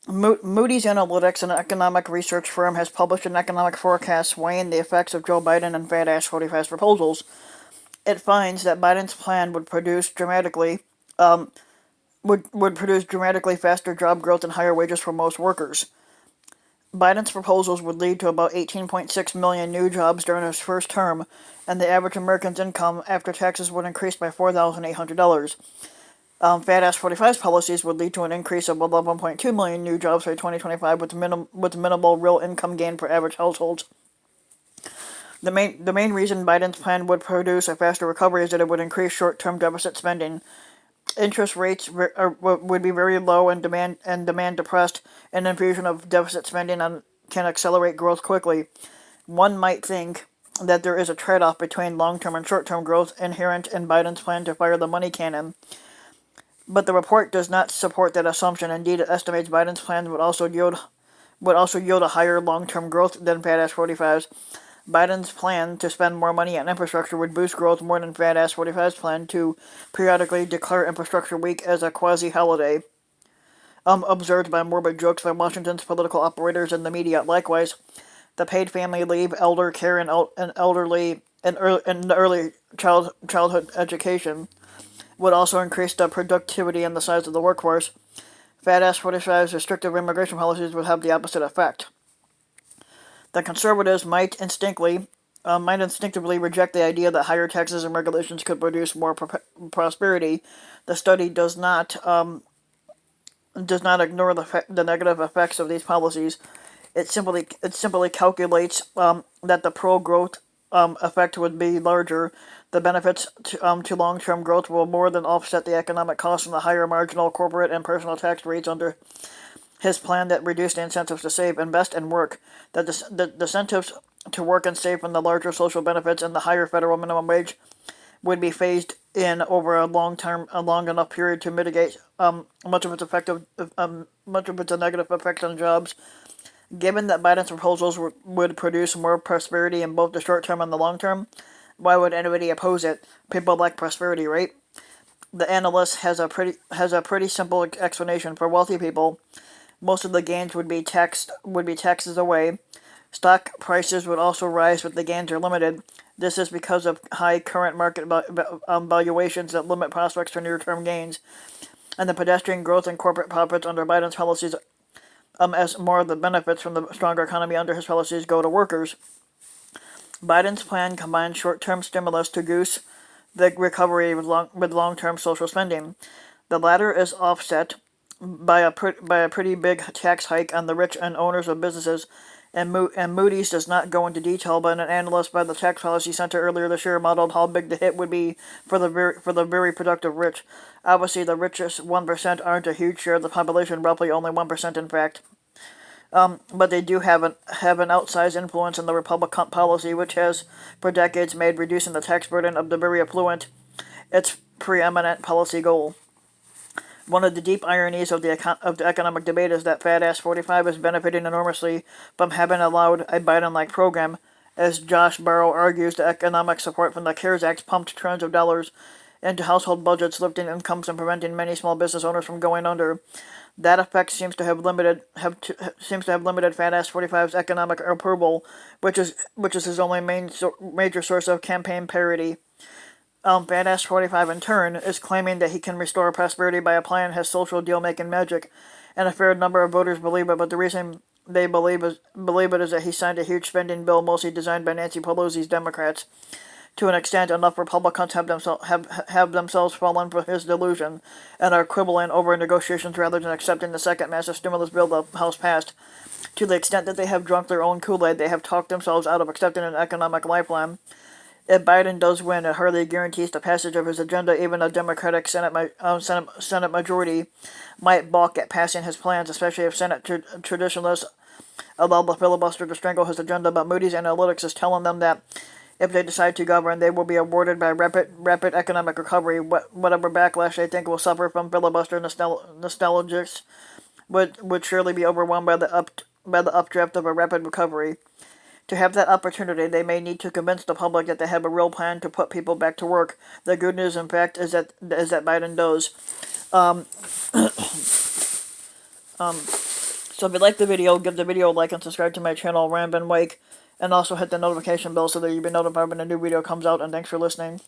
Moody's Analytics, an economic research firm, has published an economic forecast weighing the effects of Joe Biden and Fat Ass 45's proposals. It finds that Biden's plan would produce dramatically faster job growth and higher wages for most workers. Biden's proposals would lead to about 18.6 million new jobs during his first term, and the average American's income after taxes would increase by $4,800. Fat Ass 45's policies would lead to an increase of 11.2 million new jobs by 2025, with minimal real income gain for average households. The main reason Biden's plan would produce a faster recovery is that it would increase short-term deficit spending. Interest rates would be very low and demand depressed. An infusion of deficit spending can accelerate growth quickly. One might think that there is a trade-off between long-term and short-term growth inherent in Biden's plan to fire the money cannon. But the report does not support that assumption. Indeed, it estimates Biden's plan would also yield a higher long-term growth than Fat Ass 45's. Biden's plan to spend more money on infrastructure would boost growth more than Fat Ass 45's plan to periodically declare Infrastructure Week as a quasi-holiday, observed by morbid jokes by Washington's political operators and the media. Likewise, the paid family leave, elder care, and early childhood education would also increase the productivity and the size of the workforce. Fat Ass 45's restrictive immigration policies would have the opposite effect. The conservatives might instinctively reject the idea that higher taxes and regulations could produce more prosperity. The study does not ignore the negative effects of these policies. It simply calculates that the pro-growth effect would be larger. The benefits to long-term growth will more than offset the economic costs and the higher marginal corporate and personal tax rates under his plan that reduced the incentives to save, invest, and work. The incentives to work and save from the larger social benefits and the higher federal minimum wage would be phased in over a long enough period to mitigate much of its negative effects on jobs. Given that Biden's proposals would produce more prosperity in both the short term and the long term, why would anybody oppose it? People like prosperity, right? The analyst has a pretty simple explanation. For wealthy people, most of the gains would be taxes away. Stock prices would also rise, but the gains are limited. This is because of high current market valuations that limit prospects for near-term gains, and the pedestrian growth in corporate profits under Biden's policies, as more of the benefits from the stronger economy under his policies go to workers. Biden's plan combines short-term stimulus to goose the recovery with long-term social spending. The latter is offset by a pretty big tax hike on the rich and owners of businesses, and Moody's does not go into detail, but an analyst by the Tax Policy Center earlier this year modeled how big the hit would be for the very productive rich. Obviously, the richest 1% aren't a huge share of the population, roughly only 1% in fact. But they do have an outsized influence in the Republican policy, which has for decades made reducing the tax burden of the very affluent its preeminent policy goal. One of the deep ironies of the economic debate is that Fat Ass 45 is benefiting enormously from having allowed a Biden-like program. As Josh Barrow argues, the economic support from the CARES Act pumped trillions of dollars into household budgets, lifting incomes and preventing many small business owners from going under. That effect seems to have limited Fat Ass 45's economic approval, which is his only major source of campaign parody. Fat Ass 45 in turn is claiming that he can restore prosperity by applying his social deal-making magic, and a fair number of voters believe it. But the reason they believe it is that he signed a huge spending bill, mostly designed by Nancy Pelosi's Democrats. To an extent, enough Republicans have themselves fallen for his delusion and are quibbling over negotiations rather than accepting the second massive stimulus bill the House passed. To the extent that they have drunk their own Kool-Aid, they have talked themselves out of accepting an economic lifeline. If Biden does win, it hardly guarantees the passage of his agenda. Even a Democratic Senate majority might balk at passing his plans, especially if Senate traditionalists allow the filibuster to strangle his agenda. But Moody's Analytics is telling them that if they decide to govern, they will be awarded by rapid economic recovery. Whatever backlash they think will suffer from filibuster nostalgics would surely be overwhelmed by the updraft of a rapid recovery. To have that opportunity, they may need to convince the public that they have a real plan to put people back to work. The good news, in fact, is that Biden does. So if you like the video, give the video a like and subscribe to my channel, Rambin Wake, and also hit the notification bell so that you'll be notified when a new video comes out, and thanks for listening.